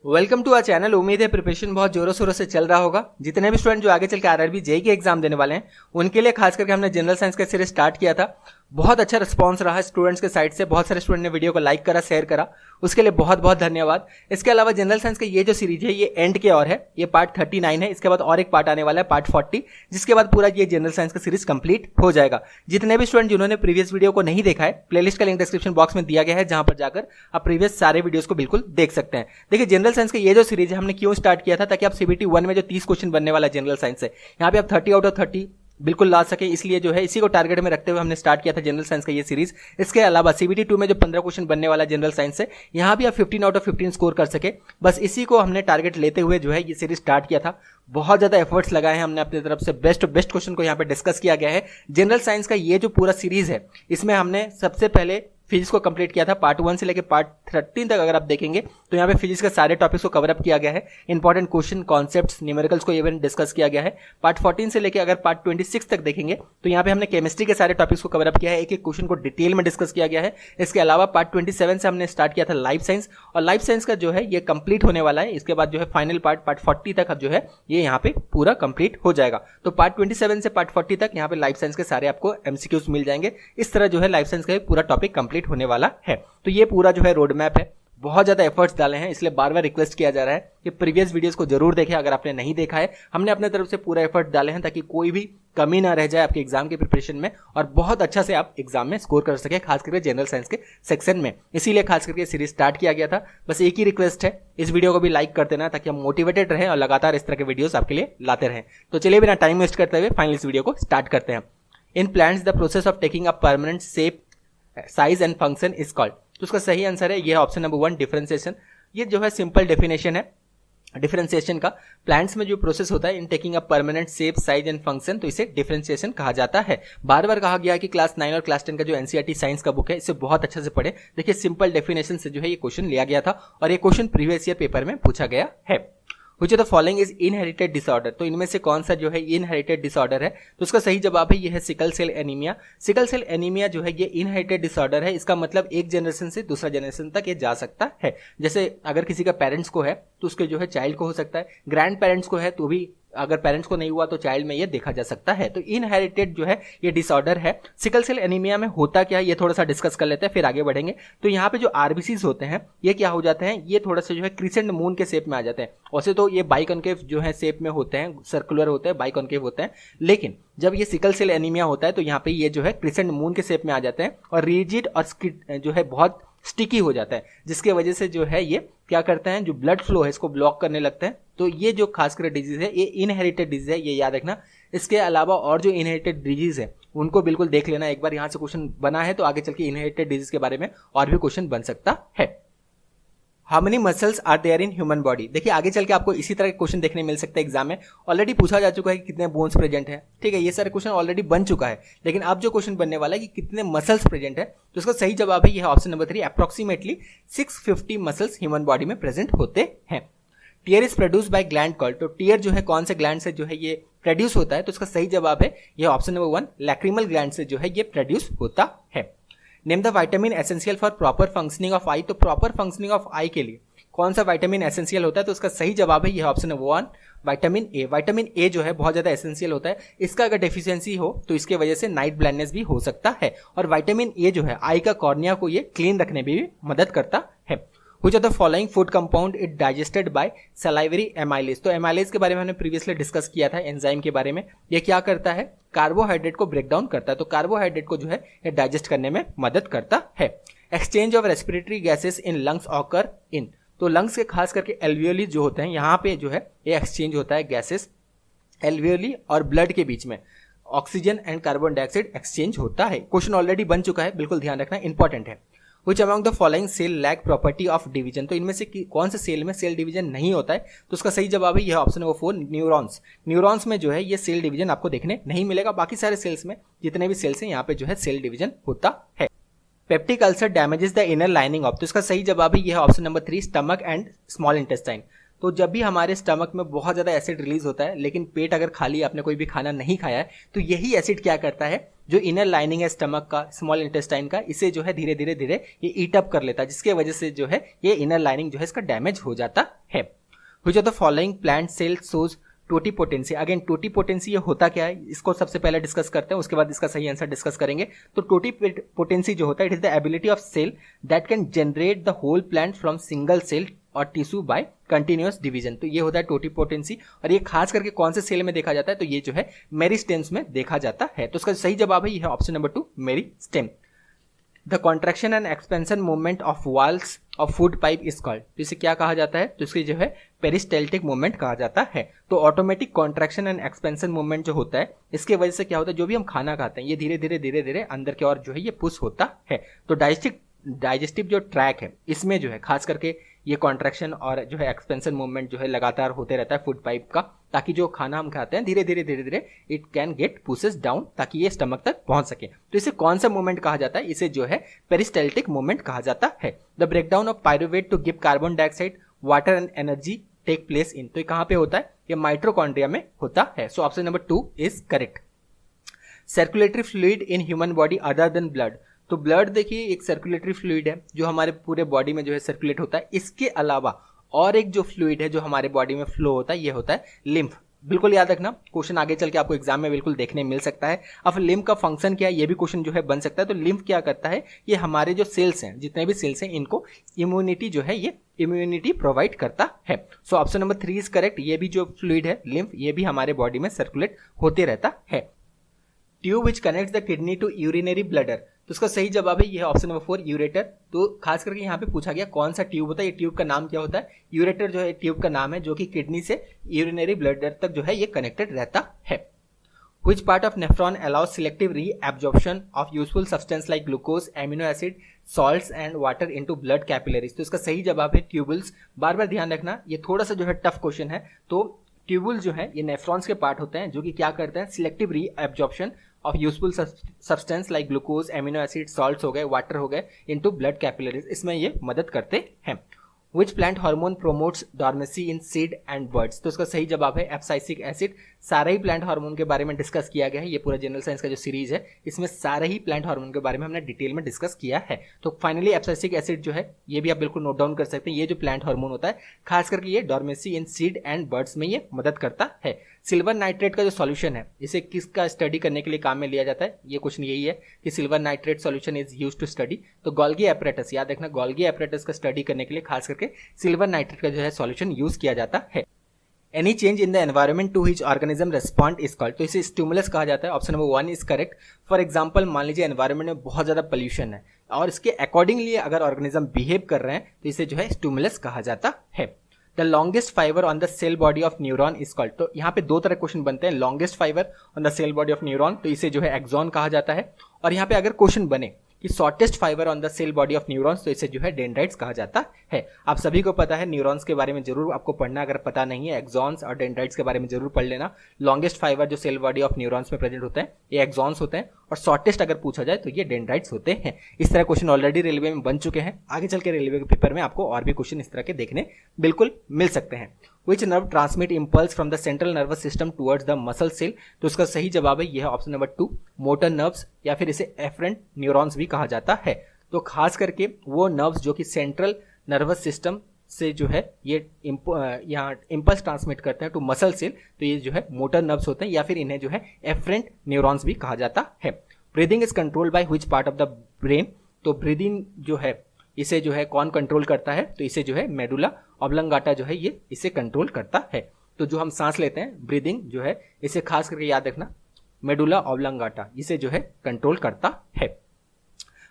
Welcome to our channel. उम्मीद है preparation बहुत जोरों शोरों से चल रहा होगा। जितने भी स्टूडेंट जो आगे चल के आरआरबी जेईई के एग्जाम देने वाले हैं उनके लिए खास करके हमने जनरल साइंस का सीरीज स्टार्ट किया था। बहुत अच्छा रिस्पांस रहा स्टूडेंट्स के साइड से। बहुत सारे स्टूडेंट ने वीडियो को लाइक करा, शेयर करा, उसके लिए बहुत बहुत धन्यवाद। इसके अलावा जनरल साइंस का ये जो सीरीज है ये एंड के और है, ये पार्ट 39 है। इसके बाद और एक पार्ट आने वाला है पार्ट 40, जिसके बाद पूरा ये जनरल साइंस का सीरीज कंप्लीट हो जाएगा। जितने भी स्टूडेंट जिन्होंने प्रीवियस वीडियो को नहीं देखा है, प्लेलिस्ट का लिंक डिस्क्रिप्शन बॉक्स में दिया गया है, जहां पर जाकर आप प्रीवियस सारे वीडियोस को बिल्कुल देख सकते हैं। देखिए जनरल साइंस का ये जो सीरीज है हमने क्यों स्टार्ट किया था, ताकि आप सीबीटी 1 में जो 30 क्वेश्चन बनने वाला जनरल साइंस है, यहाँ पे आप 30 आउट ऑफ 30 बिल्कुल ला सके, इसलिए जो है इसी को टारगेट में रखते हुए हमने स्टार्ट किया था जनरल साइंस का ये सीरीज। इसके अलावा सीबीटी 2 में जो 15 क्वेश्चन बनने वाला जनरल साइंस है, यहाँ भी आप 15 आउट ऑफ 15 स्कोर कर सके, बस इसी को हमने टारगेट लेते हुए जो है ये सीरीज स्टार्ट किया था। बहुत ज्यादा एफर्ट्स लगाए हैं हमने अपनी तरफ से, बेस्ट क्वेश्चन को यहाँ पे डिस्कस किया गया है। जनरल साइंस का ये जो पूरा सीरीज है इसमें हमने सबसे पहले फिजिक्स को कंप्लीट किया था। पार्ट 1 से लेकर पार्ट 13 तक अगर आप देखेंगे तो यहाँ पे फिजिक्स के सारे टॉपिक्स को कवर अप किया गया है। इंपॉर्टेंट क्वेश्चन, कॉन्सेप्ट्स, न्यूमेरिकल्स को इवन डिस्कस किया गया है। पार्ट 14 से लेकर अगर पार्ट 26 तक देखेंगे तो यहाँ पे हमने केमिस्ट्री के सारे टॉपिक्स को कवर अप किया है, एक एक क्वेश्चन को डिटेल में डिस्कस किया गया है। इसके अलावा पार्ट 27 से हमने स्टार्ट किया था लाइफ साइंस, और लाइफ साइंस का जो है ये कंप्लीट होने वाला है। इसके बाद जो है फाइनल पार्ट 40 तक अब जो है ये यहाँ पे पूरा कंप्लीट हो जाएगा। तो पार्ट 27 से पार्ट 40 तक यहाँ पे लाइफ साइंस के सारे आपको एमसीक्यूज मिल जाएंगे। इस तरह जो है लाइफ साइंस का पूरा टॉपिक कंप्लीट होने वाला है। तो ये पूरा जो है रोड मैप है। बहुत ज्यादा एफर्ट्स डाले हैं, इसलिए बार बार रिक्वेस्ट किया जा रहा है कि प्रीवियस वीडियोस को जरूर देखें अगर आपने नहीं देखा है। हमने अपने तरफ से पूरा एफर्ट डाले हैं ताकि कोई भी कमी ना रह जाए आपके एग्जाम की प्रिपरेशन में, और बहुत अच्छा से आप एग्जाम में स्कोर कर सके, खास करके जनरल साइंस के सेक्शन में। इसीलिए खास करके सीरीज स्टार्ट किया गया था। बस एक ही रिक्वेस्ट है, इस वीडियो को भी लाइक कर देना ताकि हम मोटिवेटेड रहें और लगातार इस तरह के वीडियोस आपके लिए लाते रहें। तो चलिए बिना टाइम वेस्ट करते हुए फाइनली इस वीडियो को स्टार्ट करते हैं। In plants the process of taking a permanent shape, size and function is called. तो उसका सही आंसर है ये ऑप्शन नंबर 1, डिफरेंशिएशन। ये जो है सिंपल डेफिनेशन है डिफरेंशिएशन का। प्लांट्स में जो प्रोसेस होता है in taking a permanent shape, size and function, तो इसे डिफरेंशिएशन कहा जाता है। बार बार कहा गया कि क्लास 9 और क्लास 10 का जो एनसीईआरटी साइंस का बुक है इसे बहुत अच्छे से पढ़े। देखिए सिंपल डेफिनेशन से जो है ये क्वेश्चन लिया गया था, और ये क्वेश्चन प्रीवियस ईयर पेपर में पूछा गया है। Which of the following is inherited disorder. तो इनमें से कौन सा जो है इनहेरिटेड डिसऑर्डर है, तो उसका सही जवाब है ये है sickle cell anaemia. Sickle cell anaemia जो है ये इनहेरिटेड डिसऑर्डर है। इसका मतलब एक जनरेशन से दूसरा जनरेशन तक ये जा सकता है। जैसे अगर किसी का पेरेंट्स को है तो उसके जो है चाइल्ड को हो सकता है, ग्रैंड पेरेंट्स को है तो भी अगर पेरेंट्स को नहीं हुआ तो चाइल्ड में ये देखा जा सकता है। तो इनहेरिटेड जो है ये डिसऑर्डर है। सिकल सेल एनीमिया में होता क्या है ये थोड़ा सा डिस्कस कर लेते हैं, फिर आगे बढ़ेंगे। तो यहाँ पे जो आरबीसीज होते हैं ये क्या हो जाते हैं, ये थोड़ा सा जो है क्रिसेंट मून के शेप में आ जाते हैं। वैसे तो ये बाइकॉनकेव जो है शेप में होते हैं, सर्कुलर होते हैं, बाइकॉनकेव होते हैं, लेकिन जब ये सिकल सेल एनीमिया होता है तो यहाँ पे ये जो है क्रिसेंट मून के शेप में आ जाते हैं, और रिजिड और जो है बहुत स्टिकी हो जाता है, जिसके वजह से जो है ये क्या करते हैं, जो ब्लड फ्लो है इसको ब्लॉक करने लगते हैं। तो ये जो खासकर डिजीज है ये इनहेरिटेड डिजीज है, ये याद रखना। इसके अलावा और जो इनहेरिटेड डिजीज है उनको बिल्कुल देख लेना एक बार। यहाँ से क्वेश्चन बना है तो आगे चल के इनहेरिटेड डिजीज के बारे में और भी क्वेश्चन बन सकता है। How many muscles are there in human body. देखिए आगे चल के आपको इसी तरह के क्वेश्चन देखने मिल सकते हैं एग्जाम में। ऑलरेडी पूछा जा चुका है कि कितने बोन्स प्रेजेंट है, ठीक है, ये सारे क्वेश्चन ऑलरेडी बन चुका है। लेकिन अब जो क्वेश्चन बनने वाला है कि कितने मसल्स प्रेजेंट है, तो उसका सही जवाब है यह option number 3, approximately 650 muscles human body में प्रेजेंट होते हैं। Tear is produce by gland called. तो टीयर जो है कौन से ग्लैंड से जो है ये प्रोड्यूस होता है, तो उसका सही जवाब है यह ऑप्शन नंबर 1, लैक्रिमल ग्लैंड से जो है ये प्रोड्यूस होता है। Name the vitamin essential for proper functioning of eye. तो प्रॉपर फंक्शनिंग ऑफ आई के लिए कौन सा विटामिन एसेंशियल होता है, तो उसका सही जवाब है यह option number 1, vitamin A. Vitamin A जो है बहुत ज्यादा एसेंशियल होता है। इसका अगर डेफिशिएंसी हो तो इसके वजह से नाइट ब्लाइंडनेस भी हो सकता है। और विटामिन ए जो है आई का कॉर्निया को ये क्लीन रखने में भी मदद करता है। Which of the following food compound is digested by salivary amylase। तो amylase के बारे में हमने प्रीवियसली डिस्कस किया था, एंजाइम के बारे में। ये क्या करता है, कार्बोहाइड्रेट को ब्रेक डाउन करता है। तो कार्बोहाइड्रेट को जो है ये डाइजेस्ट करने में मदद करता है। Exchange of respiratory gases in lungs occur in. तो लंग्स के खास करके एल्वियोली जो होते हैं यहाँ पे जो है ये एक्सचेंज होता है गैसेस, एल्वियोली और ब्लड के बीच में oxygen and carbon dioxide exchange होता है। क्वेश्चन ऑलरेडी बन चुका है, बिल्कुल ध्यान रखना, इंपॉर्टेंट है। Which among the following cell lack property of division। तो इनमें से कौन से सेल में सेल डिवीजन नहीं होता है, तो उसका सही जवाब है यह ऑप्शन नंबर 4, न्यूरॉन्स। न्यूरॉन्स में जो है ये सेल डिवीजन आपको देखने नहीं मिलेगा। बाकी सारे सेल्स में जितने भी सेल्स हैं यहाँ पे जो है सेल डिवीजन होता है। Peptic ulcer damages the inner lining of. तो इसका सही जवाब है यह option number 3, stomach and small intestine. तो जब भी हमारे स्टमक में बहुत ज़्यादा एसिड रिलीज होता है, लेकिन पेट अगर खाली है, आपने कोई भी खाना नहीं खाया है, तो यही एसिड क्या करता है, जो इनर लाइनिंग है स्टमक का, स्मॉल इंटेस्टाइन का, इसे जो है धीरे धीरे धीरे ये ईट अप कर लेता है, जिसके वजह से जो है ये इनर लाइनिंग जो है इसका डैमेज हो जाता है। Which of the following plant cell shows totipotency. Again totipotency ये होता क्या है, इसको सबसे पहले डिस्कस करते हैं, उसके बाद इसका सही आंसर डिस्कस करेंगे। तो टोटीपोटेंसी जो होता है, it is the ability of cell that can generate the whole plant from single cell और टिश्यू बाय कंटिन्यूअस डिवीजन। तो ये होता है टोटीपोटेंसी, और ये खास करके कौन से सेल में देखा जाता है, तो ये जो है मेरिस्टेम्स में देखा जाता है। तो उसका सही जवाब है ये है option number 2, meristem. The contraction and expansion movement of walls of food pipe is called. तो इसे क्या कहा जाता है, तो इसके जो है पेरिस्टेल्टिक मूवमेंट कहा जाता है। तो automatic contraction and expansion movement जो होता है, इसके वजह से क्या होता है, जो भी हम खाना खाते हैं ये धीरे धीरे धीरे धीरे अंदर की ओर जो है ये पुश होता है। तो डाइजेस्टिव जो ट्रैक है, इसमें जो है खास करके ये कॉन्ट्रैक्शन और जो है एक्सपेंशन मूवमेंट जो है लगातार होते रहता है फूड पाइप का, ताकि जो खाना हम खाते हैं धीरे धीरे it can get pushes down, ताकि ये स्टमक तक पहुंच सके। तो इसे कौन सा मूवमेंट कहा जाता है, इसे जो है पेरिस्टेल्टिक मूवमेंट कहा जाता है। The breakdown of pyruvate to give carbon dioxide water and energy take place in. तो ये कहां पे होता है, ये माइटोकॉन्ड्रिया में होता है। सो option number 2 is correct. Circulatory fluid in human body other than blood. तो ब्लड देखिए एक सर्कुलेटरी फ्लूइड है जो हमारे पूरे बॉडी में जो है सर्कुलेट होता है। इसके अलावा और एक जो फ्लूइड है जो हमारे बॉडी में फ्लो होता है, ये होता है लिम्फ। बिल्कुल याद रखना, क्वेश्चन आगे चल के आपको एग्जाम में बिल्कुल देखने मिल सकता है। अब लिम्फ का फंक्शन क्या है, ये भी क्वेश्चन जो है बन सकता है। तो लिम्फ क्या करता है, ये हमारे जो सेल्स हैं, जितने भी सेल्स हैं, इनको इम्यूनिटी जो है, ये इम्यूनिटी प्रोवाइड करता है। सो ऑप्शन नंबर 3 इज करेक्ट। ये भी जो फ्लूइड है लिम्फ, ये भी हमारे बॉडी में सर्कुलेट होते रहता है। Tube which connects the kidney to urinary bladder. तो उसका सही जवाब है ये है ऑप्शन नंबर 4, यूरेटर। तो खास करके यहाँ पे पूछा गया कौन सा ट्यूब होता है, ये ट्यूब का नाम क्या होता है, यूरेटर जो है ट्यूब का नाम है, जो कि किडनी से यूरिनरी ब्लडर तक जो है ये कनेक्टेड रहता है। Which part of nephron allows selective reabsorption of useful substance like glucose, amino acid, salts and water into blood capillaries। तो इसका सही जवाब है ट्यूबल्स। बार बार ध्यान रखना, ये थोड़ा सा जो है टफ क्वेश्चन है। तो ट्यूबुल जो है ये नेफ्रॉन्स के पार्ट होते हैं, जो कि क्या करते हैं, selective reabsorption of useful substance like glucose, amino acid, salts हो गए, वाटर हो गए, इनटू ब्लड कैपिलरीज, इसमें ये मदद करते हैं। Which plant hormone promotes dormancy in seed and buds. तो इसका सही जवाब है एब्साइसिक एसिड। सारे ही प्लांट हार्मोन के बारे में डिस्कस किया गया है। ये पूरा जनरल साइंस का जो सीरीज है, इसमें सारे ही प्लांट हार्मोन के बारे में हमने डिटेल में डिस्कस किया है। तो फाइनली एब्साइसिक एसिड जो है, ये भी आप बिल्कुल नोट डाउन कर सकते हैं। ये जो प्लांट हार्मोन होता है, खास करके ये डॉर्मेसी इन सीड एंड बर्ड्स में ये मदद करता है। सिल्वर नाइट्रेट का जो सॉल्यूशन है, इसे किसका स्टडी करने के लिए काम में लिया जाता है, ये क्वेश्चन यही है कि silver nitrate solution is used to study. तो गोल्गी एपरेटस, याद रखना, गोल्गी एपरेटस का स्टडी करने के लिए खास करके सिल्वर नाइट्रेट का जो है सॉल्यूशन यूज किया जाता है। Any change in the environment to which organism respond is called. तो इसे स्टिमुलस कहा जाता है। Option number 1 is correct. For example, मान लीजिए एनवायरमेंट में बहुत ज्यादा पोल्यूशन है और इसके अकॉर्डिंगली अगर ऑर्गेनिज्म बिहेव कर रहे हैं, तो इसे जो है स्टिमुलस कहा जाता है। The longest fibre on the cell body of neuron is called. तो यहाँ पे दो तरह क्वेश्चन बनते हैं। Longest fibre on the cell body of neuron, तो इसे जो है एक्सॉन कहा जाता है। और यहाँ पे अगर क्वेश्चन बने कि shortest fibre on the cell body of neurons, तो इसे जो है डेंड्राइट्स कहा जाता है। आप सभी को पता है, न्यूरॉन्स के बारे में जरूर आपको पढ़ना, अगर पता नहीं है एक्सॉन्स और डेंड्राइट्स के बारे में जरूर पढ़ लेना। लॉन्गेस्ट फाइबर जो सेल बॉडी ऑफ न्यूरॉन्स में प्रेजेंट होते हैं, ये एक्सॉन्स होते हैं, और शॉर्टेस्ट अगर पूछा जाए तो ये डेंड्राइट्स होते हैं। इस तरह क्वेश्चन ऑलरेडी रेलवे में बन चुके हैं। आगे चल के रेलवे के पेपर में आपको और भी क्वेश्चन इस तरह के देखने बिल्कुल मिल सकते हैं। Which nerve transmit impulse from the central nervous system towards the muscle cell? तो उसका सही जवाब है यह है ऑप्शन नंबर 2, मोटर नर्व्स, या फिर इसे एफरेंट न्यूरॉन्स भी कहा जाता है। तो खास करके वो नर्व्स जो कि सेंट्रल नर्वस सिस्टम से जो है ये यहाँ इम्पल्स ट्रांसमिट करते हैं टू मसल सेल, तो ये जो है मोटर नर्व्स होते हैं, या फिर इन्हें जो है एफरेंट न्यूरॉन्स भी कहा जाता है। Breathing is controlled by which part of the brain. तो ब्रीदिंग जो है, इसे जो है कौन कंट्रोल करता है, तो इसे जो है मेडुला ऑब्लंगाटा जो है ये इसे कंट्रोल करता है। तो जो हम सांस लेते हैं, ब्रीदिंग जो है, इसे खास करके याद रखना, मेडुला ऑब्लंगाटा इसे जो है कंट्रोल करता है।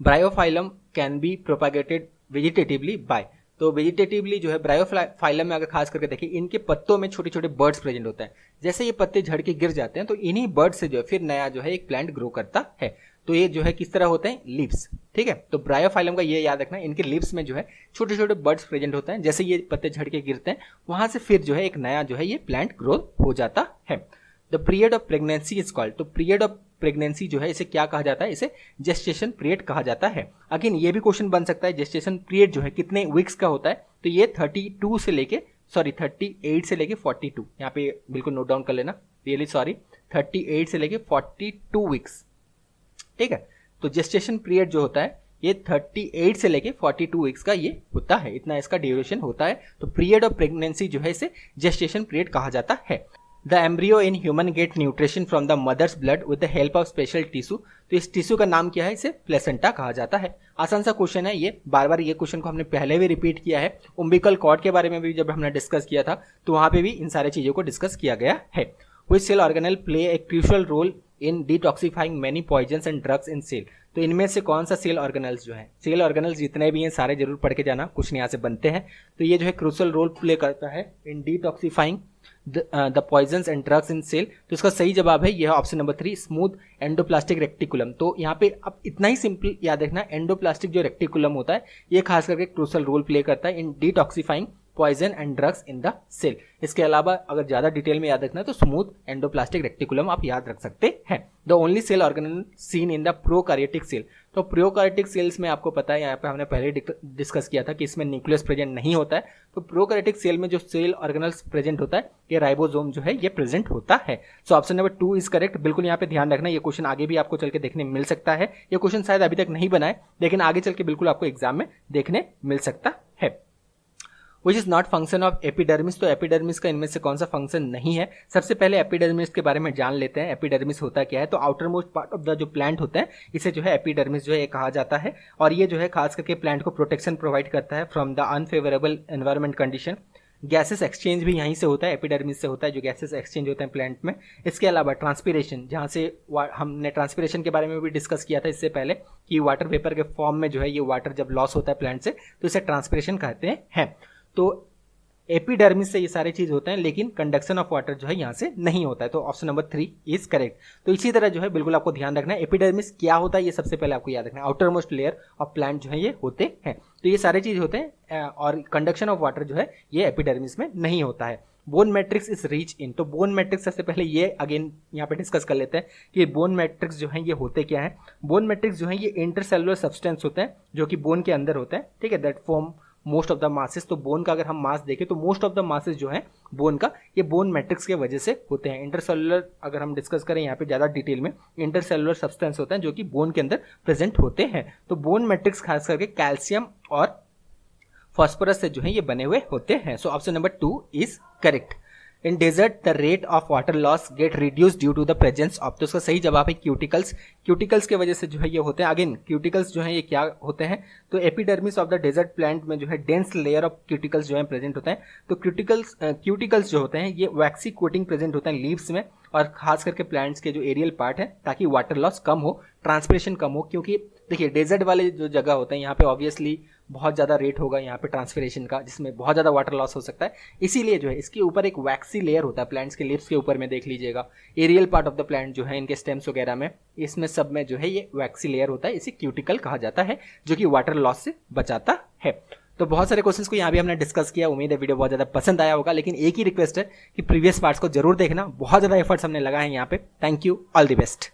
Bryophyllum can be propagated vegetatively by. तो वेजिटेटिवली जो है ब्रायोफाइलम में अगर खास करके देखिए, इनके पत्तों में छोटे छोटे बर्ड्स प्रेजेंट होते हैं। जैसे ये पत्ते झड़ के गिर जाते हैं, तो इन्हीं बर्ड से जो है फिर नया जो है एक प्लांट ग्रो करता है। तो ये जो है किस तरह होते हैं, लीव्स, ठीक है। तो ब्रायोफाइलम का ये याद रखना, इनके लीव्स में जो है छोटे छोटे बर्ड्स प्रेजेंट होते हैं। जैसे ये पत्ते झड़ के गिरते हैं, वहां से फिर जो है एक नया जो है ये प्लांट ग्रो हो जाता है। The period of pregnancy is called. तो पीरियड ऑफ प्रेगनेंसी जो है, इसे क्या कहा जाता है, इसे जेस्टेशन पीरियड कहा जाता है। अगेन ये भी क्वेश्चन बन सकता है, जेस्टेशन पीरियड जो है कितने वीक्स का होता है, तो ये 32 से लेके सॉरी 38 से लेके 42, यहाँ पे बिल्कुल नोट डाउन कर लेना, रियली सॉरी, 38 से लेके 42 वीक्स, ठीक है। तो जेस्टेशन पीरियड जो होता है ये 38 से लेके 42 वीक्स का ये होता है, इतना इसका ड्यूरेशन होता है। तो पीरियड ऑफ प्रेगनेंसी जो है इसे जेस्टेशन पीरियड कहा जाता है। The embryo in human get nutrition from the mother's blood with the help of special tissue. तो इस टिश्यू का नाम क्या है, इसे प्लेसेंटा कहा जाता है। आसान सा क्वेश्चन है ये, बार बार ये क्वेश्चन को हमने पहले भी रिपीट किया है। उम्बिकल कॉर्ड के बारे में भी जब हमने डिस्कस किया था तो वहां पे भी इन सारी चीजों को डिस्कस किया गया है। Which cell organelle play a crucial role in detoxifying many poisons and drugs in cell। तो इनमें से कौन सा सेल ऑर्गेनल्स जो है, सेल ऑर्गेनल्स जितने भी हैं सारे जरूर पढ़ के जाना, कुछ नहीं यहाँ से बनते हैं। तो ये जो है क्रूशियल रोल प्ले करता है in detoxifying the poisons and drugs in cell. तो इसका सही जवाब है यह option number 3, smooth endoplasmic reticulum. तो यहाँ पे अब इतना ही सिंपल याद रखना, एंडोप्लास्टिक जो रेक्टिकुलम होता है ये खास करके क्रूशियल रोल प्ले करता है in detoxifying poison and drugs in the cell. इसके अलावा अगर ज्यादा डिटेल में याद रखना है तो स्मूथ एंडोप्लास्टिक रेक्टिकुलम आप याद रख सकते हैं। The only cell organelle seen in the prokaryotic cell. तो प्रोकैरियोटिक सेल्स में आपको पता है, यहाँ पे हमने पहले डिस्कस किया था कि इसमें न्यूक्लियस प्रेजेंट नहीं होता है। तो प्रोकैरियोटिक सेल में जो सेल ऑर्गेनल्स प्रेजेंट होता है ये राइबोसोम जो है ये प्रेजेंट होता है। सो ऑप्शन नंबर 2 इज करेक्ट। बिल्कुल यहाँ पे ध्यान रखना, ये क्वेश्चन आगे भी आपको चल के देखने मिल सकता है। ये क्वेश्चन शायद अभी तक नहीं बना है लेकिन आगे चल के बिल्कुल आपको एग्जाम में देखने मिल सकता है। Which is not function of epidermis. तो एपिडर्मिस का इनमें से कौन सा फंक्शन नहीं है। सबसे पहले एपिडर्मिस के बारे में जान लेते हैं, एपिडर्मिस होता क्या है। तो outer most part of the जो प्लांट होता है इसे जो है एपिडर्मिस जो है कहा जाता है। और ये जो है खास करके प्लांट को प्रोटेक्शन प्रोवाइड करता है from the unfavourable environment condition. Gases exchange भी यहीं से होता है, एपिडर्मिस से होता है जो गैसेस एक्सचेंज होते हैं प्लांट में। इसके अलावा ट्रांसपीरेशन, जहाँ से हमने ट्रांसपीरेशन के बारे में भी डिस्कस किया था इससे पहले कि वाटर वेपर के फॉर्म में जो है ये वाटर जब लॉस होता है प्लांट से तो इसे ट्रांसपीरेशन कहते हैं। तो एपिडर्मिस से ये सारे चीज होते हैं लेकिन कंडक्शन ऑफ वाटर जो है यहाँ से नहीं होता है। तो ऑप्शन नंबर 3 इज करेक्ट। तो इसी तरह जो है बिल्कुल आपको ध्यान रखना है एपिडर्मिस क्या होता है, ये सबसे पहले आपको याद रखना है। Outer most layer of plant जो है ये होते हैं। तो ये सारे चीज होते हैं और कंडक्शन ऑफ वाटर जो है ये एपिडर्मिस में नहीं होता है। Bone matrix is rich in. तो बोन मैट्रिक्स सबसे पहले ये अगेन यहाँ पे डिस्कस कर लेते हैं कि बोन मैट्रिक्स जो है ये होते क्या है। बोन मैट्रिक्स जो है ये इंटरसेलुलर सब्सटेंस होते हैं जो कि बोन के अंदर होते हैं, ठीक है। That form most of the masses. तो बोन का अगर हम मास देखें तो मोस्ट ऑफ द मासेस जो है बोन का ये बोन मैट्रिक्स के वजह से होते हैं। इंटरसेलुलर अगर हम डिस्कस करें यहाँ पे ज़्यादा डिटेल में, इंटरसेलुलर सब्सटेंस होते हैं जो कि बोन के अंदर प्रेजेंट होते हैं। तो बोन मैट्रिक्स खास करके कैल्शियम और फॉस्फोरस से जो है ये बने हुए होते हैं। So option number 2 is correct. In desert the rate of water loss get reduce due to the presence of. तो उसका सही जवाब है क्यूटिकल्स। क्यूटिकल्स के वजह से जो है ये होते हैं। अगेन क्यूटिकल्स जो है ये क्या होते हैं, तो epidermis of the desert plant में जो है डेंस लेयर ऑफ क्यूटिकल्स जो है प्रेजेंट होते हैं। तो क्यूटिकल्स जो होते हैं ये वैक्सी कोटिंग प्रेजेंट होता है लीव्स में और खास करके प्लांट्स के जो एरियल पार्ट है ताकि वाटर लॉस कम हो, ट्रांसपिरेशन कम हो। क्योंकि देखिए डेजर्ट वाले जो जगह होते हैं यहाँ पे ऑब्वियसली बहुत ज़्यादा रेट होगा यहाँ पे ट्रांसपिरेशन का, जिसमें बहुत ज़्यादा वाटर लॉस हो सकता है। इसीलिए जो है इसके ऊपर एक वैक्सी लेयर होता है प्लांट्स के लिप्स के ऊपर में, देख लीजिएगा aerial part of the plant जो है इनके स्टेम्स वगैरह में, इसमें सब में जो है ये वैक्सी लेयर होता है, इसे क्यूटिकल कहा जाता है जो कि वाटर लॉस से बचाता है। तो बहुत सारे क्वेश्चंस को यहाँ भी हमने डिस्कस किया। उम्मीद है वीडियो बहुत ज़्यादा पसंद आया होगा, लेकिन एक ही रिक्वेस्ट है कि प्रीवियस पार्ट्स को जरूर देखना। बहुत ज़्यादा एफर्ट्स हमने लगाए हैं यहाँ पे। Thank you, all the best.